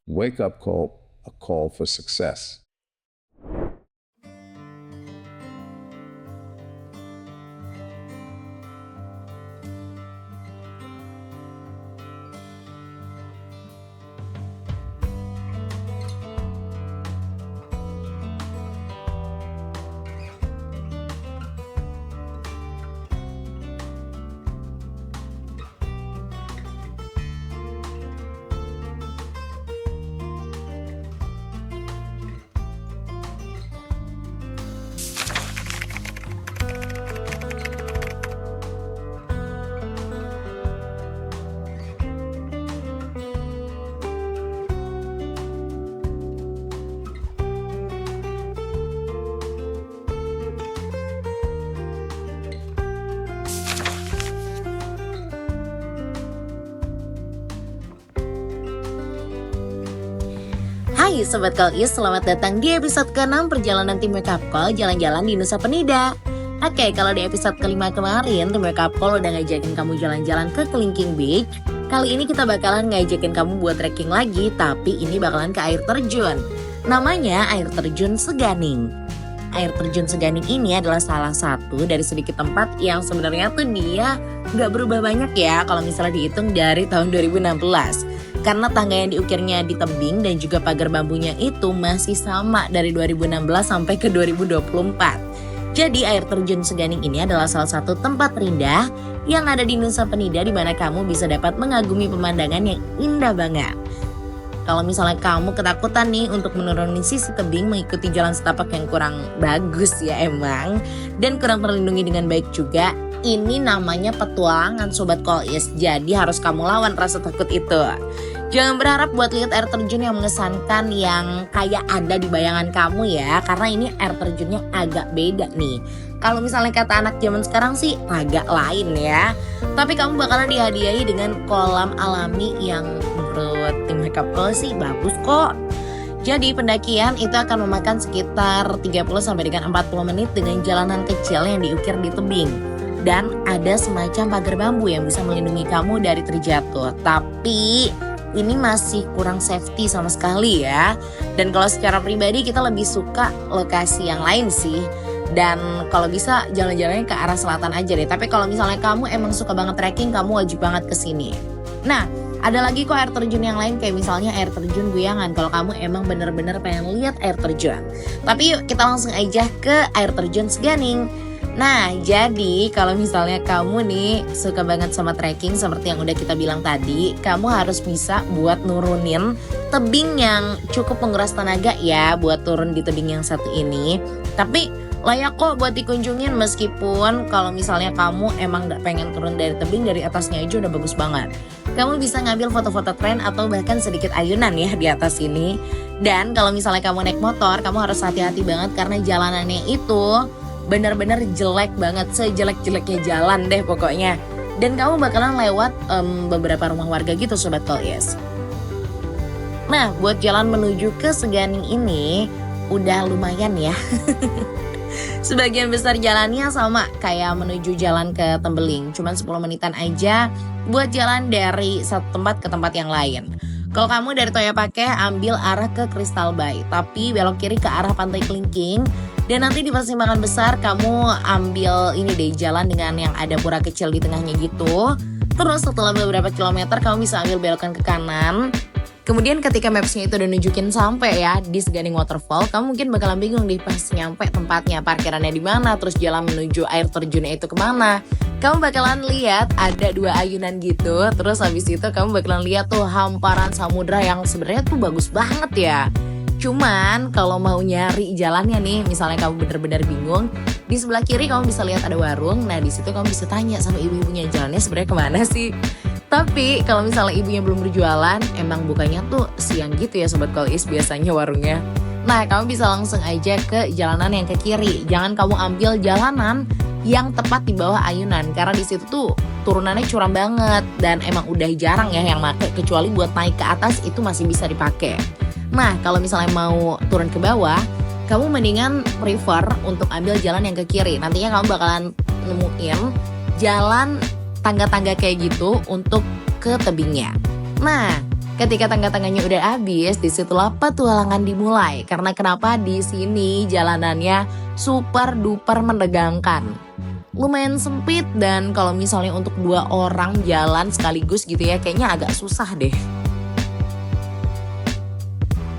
wake-up call, a call for success. Hai Sobat Call-is, selamat datang di episode ke-6 perjalanan tim Wake Up Call jalan-jalan di Nusa Penida. Oke, kalau di episode ke-5 kemarin, tim Wake Up Call udah ngajakin kamu jalan-jalan ke Kelingking Beach. Kali ini kita bakalan ngajakin kamu buat trekking lagi, tapi ini bakalan ke air terjun. Namanya air terjun Seganing. Air terjun Seganing ini adalah salah satu dari sedikit tempat yang sebenarnya tuh dia nggak berubah banyak ya kalau misalnya dihitung dari tahun 2016. Karena tangga yang diukirnya di tebing dan juga pagar bambunya itu masih sama dari 2016 sampai ke 2024. Jadi air terjun Seganing ini adalah salah satu tempat terindah yang ada di Nusa Penida di mana kamu bisa dapat mengagumi pemandangan yang indah banget. Kalau misalnya kamu ketakutan nih untuk menuruni sisi tebing mengikuti jalan setapak yang kurang bagus ya emang dan kurang terlindungi dengan baik juga, ini namanya petualangan Sobat Call-is, jadi harus kamu lawan rasa takut itu. Jangan berharap buat lihat air terjun yang mengesankan yang kayak ada di bayangan kamu ya, karena ini air terjunnya agak beda nih. Kalau misalnya kata anak zaman sekarang sih agak lain ya. Tapi kamu bakalan dihadiahi dengan kolam alami yang menurut tim Wake Up Call sih bagus kok. Jadi pendakian itu akan memakan sekitar 30 sampai dengan 40 menit dengan jalanan kecil yang diukir di tebing. Dan ada semacam pagar bambu yang bisa melindungi kamu dari terjatuh. Tapi ini masih kurang safety sama sekali ya. Dan kalau secara pribadi kita lebih suka lokasi yang lain sih. Dan kalau bisa jalan-jalannya ke arah selatan aja deh. Tapi kalau misalnya kamu emang suka banget trekking, kamu wajib banget kesini. Nah, ada lagi kok air terjun yang lain kayak misalnya air terjun Guyangan. Kalau kamu emang bener-bener pengen lihat air terjun. Tapi yuk kita langsung aja ke air terjun Seganing. Nah, jadi kalau misalnya kamu nih suka banget sama trekking seperti yang udah kita bilang tadi, kamu harus bisa buat nurunin tebing yang cukup menguras tenaga ya buat turun di tebing yang satu ini. Tapi layak kok buat dikunjungin meskipun kalau misalnya kamu emang gak pengen turun dari tebing, dari atasnya aja udah bagus banget. Kamu bisa ngambil foto-foto tren atau bahkan sedikit ayunan ya di atas ini. Dan kalau misalnya kamu naik motor, kamu harus hati-hati banget karena jalanannya itu benar-benar jelek banget, sejelek-jeleknya jalan deh pokoknya. Dan kamu bakalan lewat beberapa rumah warga gitu Sobat Call-is. Nah, buat jalan menuju ke Seganing ini udah lumayan ya. Sebagian besar jalannya sama kayak menuju jalan ke Tembeling, cuman 10 menitan aja buat jalan dari satu tempat ke tempat yang lain. Kalau kamu dari Toyapake ambil arah ke Crystal Bay, tapi belok kiri ke arah Pantai Kelingking. Dan nanti di persimpangan besar kamu ambil ini deh jalan dengan yang ada pura kecil di tengahnya gitu. Terus setelah beberapa kilometer kamu bisa ambil belokan ke kanan. Kemudian ketika mapsnya itu udah nunjukin sampai ya di Seganing Waterfall, kamu mungkin bakalan bingung nih pas nyampe tempatnya, parkirannya di mana, terus jalan menuju air terjunnya itu kemana. Kamu bakalan lihat ada 2 ayunan gitu, terus habis itu kamu bakalan lihat tuh hamparan samudra yang sebenarnya tuh bagus banget ya. Cuman kalau mau nyari jalannya nih, misalnya kamu bener-bener bingung, di sebelah kiri kamu bisa lihat ada warung. Nah di situ kamu bisa tanya sama ibu-ibunya jalannya sebenarnya kemana sih. Tapi kalau misalnya ibunya belum berjualan, emang bukanya tuh siang gitu ya Sobat Call-is biasanya warungnya. Nah kamu bisa langsung aja ke jalanan yang ke kiri. Jangan kamu ambil jalanan yang tepat di bawah ayunan, karena di situ tuh turunannya curam banget dan emang udah jarang ya yang pakai, kecuali buat naik ke atas itu masih bisa dipakai. Nah kalau misalnya mau turun ke bawah, kamu mendingan prefer untuk ambil jalan yang ke kiri. Nantinya kamu bakalan nemuin jalan tangga-tangga kayak gitu untuk ke tebingnya. Nah Ketika tangga-tangganya udah habis, disitulah petualangan dimulai. Karena kenapa di sini jalanannya super duper menegangkan. Lumayan sempit dan kalau misalnya untuk 2 orang jalan sekaligus gitu ya, kayaknya agak susah deh.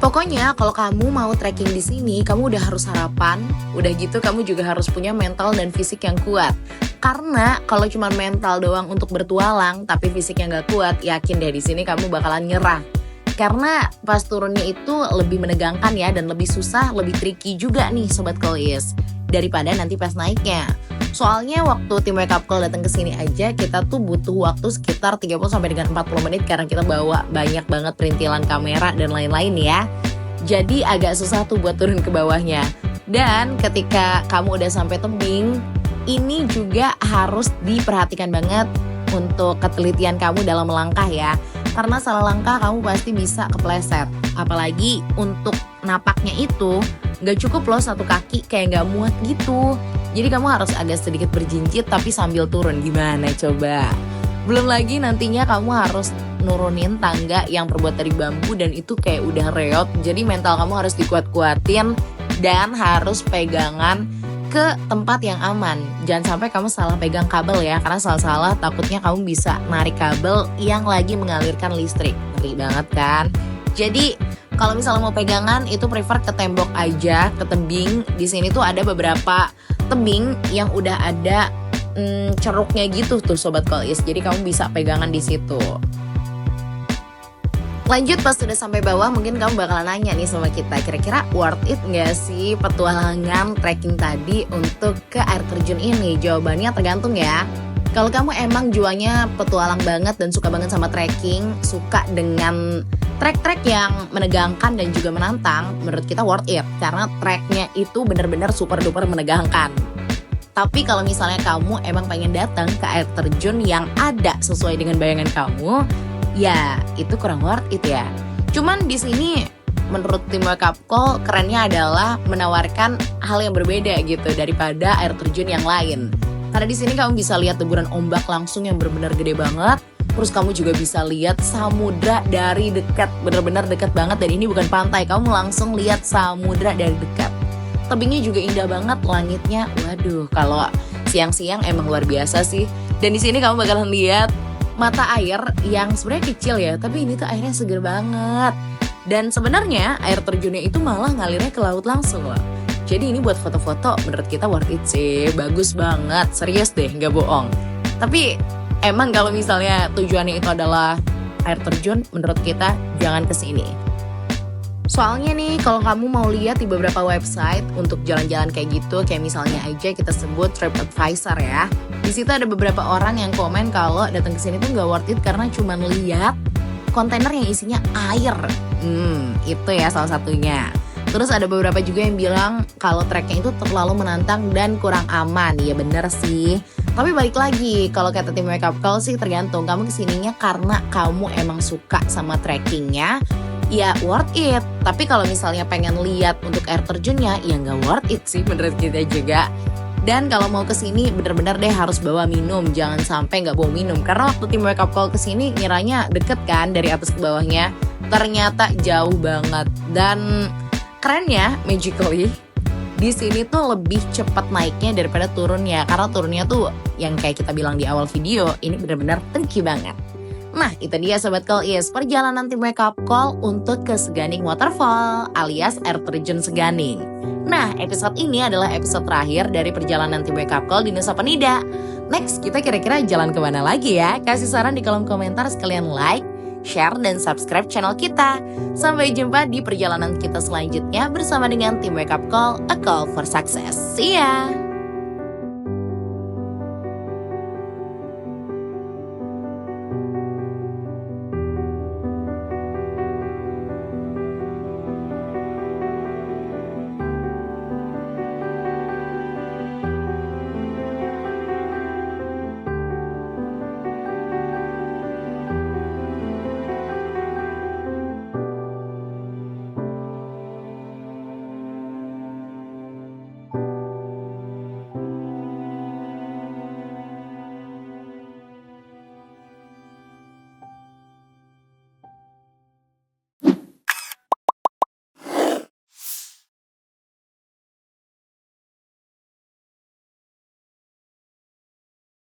Pokoknya kalau kamu mau trekking di sini, kamu udah harus sarapan, udah gitu kamu juga harus punya mental dan fisik yang kuat. Karena kalau cuma mental doang untuk bertualang, tapi fisiknya nggak kuat, yakin deh di sini kamu bakalan nyerah. Karena pas turunnya itu lebih menegangkan ya dan lebih susah, lebih tricky juga nih Sobat Kois daripada nanti pas naiknya. Soalnya waktu tim Wake Up Call datang ke sini aja kita tuh butuh waktu sekitar 30 sampai dengan 40 menit karena kita bawa banyak banget perintilan kamera dan lain-lain ya. Jadi agak susah tuh buat turun ke bawahnya. Dan ketika kamu udah sampai tebing, ini juga harus diperhatikan banget untuk ketelitian kamu dalam melangkah ya. Karena salah langkah kamu pasti bisa kepleset. Apalagi untuk napaknya itu gak cukup loh satu kaki kayak gak muat gitu. Jadi kamu harus agak sedikit berjinjit tapi sambil turun. Gimana coba? Belum lagi nantinya kamu harus nurunin tangga yang terbuat dari bambu dan itu kayak udah reot. Jadi mental kamu harus dikuat-kuatin dan harus pegangan ke tempat yang aman. Jangan sampai kamu salah pegang kabel ya, karena salah-salah takutnya kamu bisa narik kabel yang lagi mengalirkan listrik. Ngeri banget kan? Jadi kalau misalnya mau pegangan itu prefer ke tembok aja, ke tebing. Di sini tuh ada beberapa tebing yang udah ada ceruknya gitu tuh Sobat Kois. Jadi kamu bisa pegangan di situ. Lanjut pas sudah sampai bawah mungkin kamu bakalan nanya nih sama kita, kira-kira worth it gak sih petualangan trekking tadi untuk ke air terjun ini? Jawabannya tergantung ya. Kalau kamu emang jualnya petualang banget dan suka banget sama trekking, suka dengan trek-trek yang menegangkan dan juga menantang, menurut kita worth it. Karena treknya itu benar-benar super duper menegangkan. Tapi kalau misalnya kamu emang pengen datang ke air terjun yang ada sesuai dengan bayangan kamu, ya itu kurang worth it ya. Cuman di sini menurut tim Wake Up Call kerennya adalah menawarkan hal yang berbeda gitu daripada air terjun yang lain. Karena di sini kamu bisa lihat deburan ombak langsung yang benar-benar gede banget. Terus kamu juga bisa lihat samudra dari dekat, benar-benar dekat banget. Dan ini bukan pantai, kamu langsung lihat samudra dari dekat. Tebingnya juga indah banget, langitnya. Waduh, kalau siang-siang emang luar biasa sih. Dan di sini kamu bakalan lihat mata air yang sebenarnya kecil ya, tapi ini tuh airnya seger banget. Dan sebenarnya air terjunnya itu malah ngalirnya ke laut langsung loh. Jadi ini buat foto-foto menurut kita worth it sih, bagus banget, serius deh, gak bohong. Tapi emang kalau misalnya tujuannya itu adalah air terjun, menurut kita jangan kesini. Soalnya nih kalau kamu mau lihat di beberapa website untuk jalan-jalan kayak gitu, kayak misalnya aja kita sebut TripAdvisor ya. Di situ ada beberapa orang yang komen kalau datang ke sini tuh nggak worth it karena cuma lihat kontainer yang isinya air. Itu ya salah satunya. Terus ada beberapa juga yang bilang kalau treknya itu terlalu menantang dan kurang aman. Ya bener sih. Tapi balik lagi, kalau kata tim Wake Up Call sih tergantung. Kamu kesininya karena kamu emang suka sama trekkingnya, ya worth it. Tapi kalau misalnya pengen lihat untuk air terjunnya, ya nggak worth it sih menurut kita juga. Dan kalau mau kesini bener-bener deh harus bawa minum. Jangan sampai nggak bawa minum. Karena waktu tim Wake Up Call kesini ngiranya deket kan dari atas ke bawahnya. Ternyata jauh banget. Dan kerennya, magically, di sini tuh lebih cepat naiknya daripada turunnya. Karena turunnya tuh yang kayak kita bilang di awal video, ini benar-benar tricky banget. Nah, itu dia Sobat Kois, perjalanan tim Wake Up Call untuk ke Seganing Waterfall alias air terjun Seganing. Nah, episode ini adalah episode terakhir dari perjalanan tim Wake Up Call di Nusa Penida. Next, kita kira-kira jalan kemana lagi ya? Kasih saran di kolom komentar, sekalian like, share, dan subscribe channel kita. Sampai jumpa di perjalanan kita selanjutnya bersama dengan tim Wake Up Call, A Call for Success. See ya!